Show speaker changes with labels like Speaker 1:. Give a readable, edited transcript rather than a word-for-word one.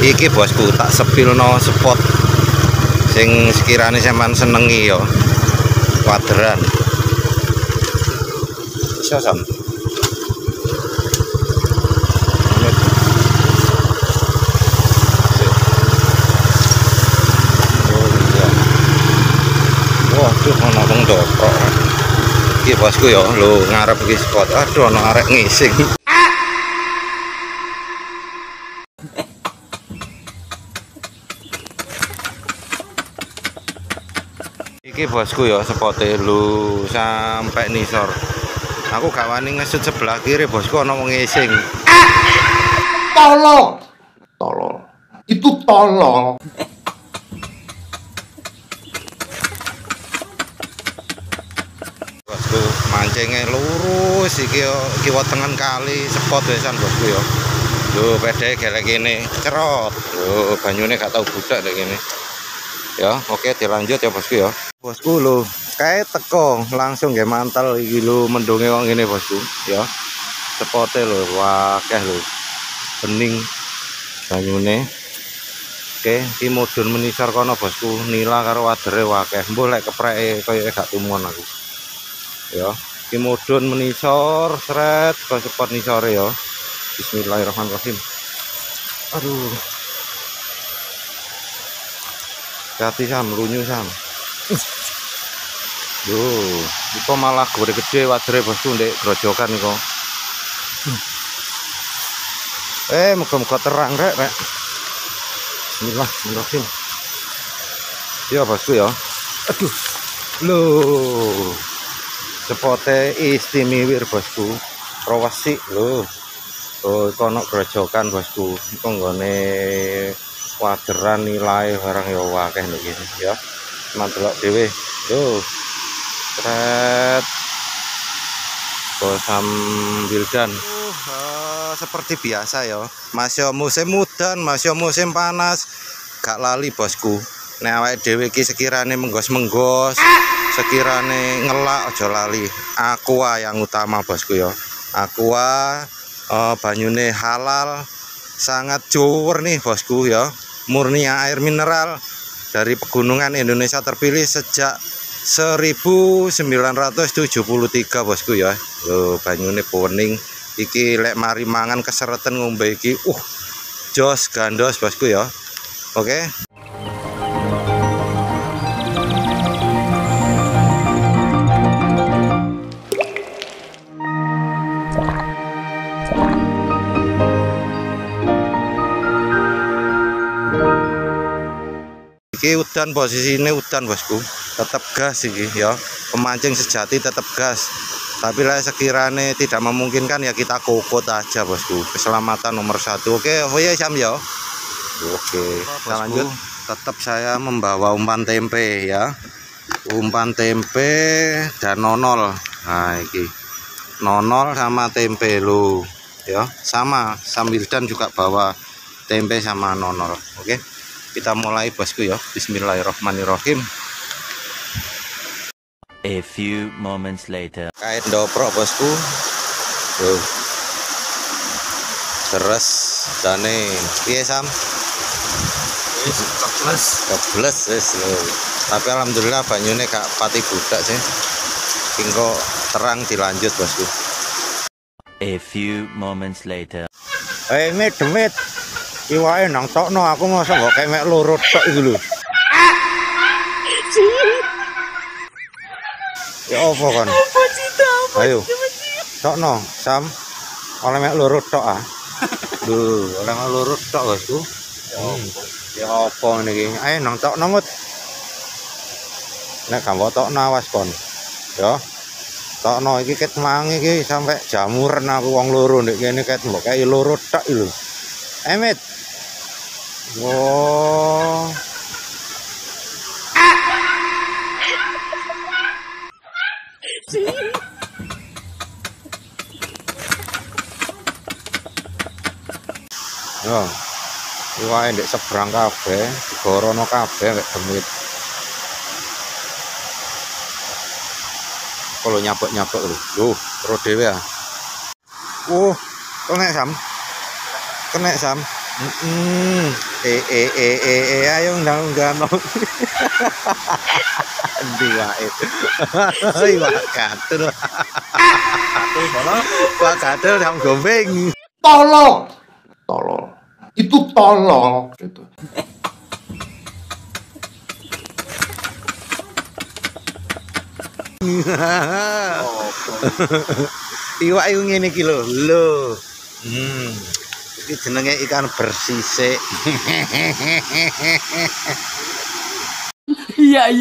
Speaker 1: Iki bosku tak sepilno spot sing sekirane sampean senengi ya. Waderan. Iso sam. Waduh ana wong ndoprok. Iki bosku ya, lho ngarep iki spot. Aduh ana arek ngising. Iki bosku ya spote lu sampai nisor. Aku gak wani ngesut sebelah kiri bosku ana wong ngising.
Speaker 2: Tolol. Tolol. Itu tolol.
Speaker 1: Bosku mancingnya lurus iki yo kiwa tengen kali spot wesan bosku ya. Lho pede gelek kene cerot. Lho banyune gak tau budak nek kene. Ya, oke dilanjut ya bosku ya. Bosku lho, kae teko langsung nggih mantel iki lho mendunge wong ngene bosku ya. Sepote lho wakeh lho. Bening banyune. Oke, iki mudhun menisor kono bosku, nila karo wadere wakeh. Mbok lek kepreke koyo gak tumon aku. Ya, iki mudhun menisor sret ke spot nisore ya. Bismillahirrahmanirrahim. Aduh. Hati sam, lunyu sam. Duh, itu malah gede wadere bosku ndek grojokan kok. Muga-muga terang rek. Bismillahirrahmanirrahim. Ya bosku ya. Aduh. Loh. Sepote istimewir bosku. Rawasi lho. Oh, kono grojokan bosku. Iku nggone waderan nilai barang ya wakeh nek kene ya. Mantelok dhewe. Lho. Tret. Bosam Wildan. Seperti biasa ya. Masih musim mudan, masih musim panas. Gak lali bosku. Nek awake dhewe iki sekirane menggos-menggos, sekirane ngelak aja lali. Aqua yang utama bosku ya. Aqua banyune halal, sangat cuwer nih bosku ya. Murni air mineral dari pegunungan Indonesia terpilih sejak 1973 bosku ya. Loh banyune bening iki lek mari mangan kesereten ngombe iki jos gandos bosku ya. Oke. Iki udan, posisinya udan bosku, tetap gas iki ya. Pemancing sejati tetap gas. Tapi lah sekiranya tidak memungkinkan ya kita kokot aja bosku. Keselamatan nomor 1. Oke, oh ya Sam ya. Oke, kita lanjut. Tetap saya membawa umpan tempe ya. Umpan tempe dan nonol. Nah iki nonol sama tempe lo ya. Sama Wildan juga bawa tempe sama nonol. Oke. Kita mulai bosku ya. Bismillahirrahmanirrahim.
Speaker 3: A few moments later.
Speaker 1: Kait doprok bosku. Tuh. Terus dane piye Sam?
Speaker 2: Wis
Speaker 1: kebles wis lho. Tapi alhamdulillah banyune gak pati budak sih. Tingko terang dilanjut bosku.
Speaker 3: A few moments later.
Speaker 1: Demit. Iwake nang tokno aku mosok kok kemek loro tok iki lho. Ya apa kan? Ayo. Tokno, Sam. Oleh mek loro tok ah. Lho, oleh mek loro tok bosku. Ya apa niki? Ayo nang tokno mut. Nek gak tokno awas kon. Ya. Tokno iki ket mangi iki sampai jamuran aku wong loro ndek kene ket mbok kaya loro tok lho. Emit. Wow. Yo. Iwake ndek seberang kabeh, digorono kabeh mek demit. Kalau nyabek-nyabek lho. Terus dhewe ah. Kena Sam. Kena Sam. Ayo undang-undang. Endi wae. Iwak gatel. Iwak gatel yang gombeng.
Speaker 2: Tolol. Tolol. Itu tolol. Gitu.
Speaker 1: Iwak iku ngene iki lho. Lho. Iki jenenge ikan bersisik.
Speaker 4: Iya.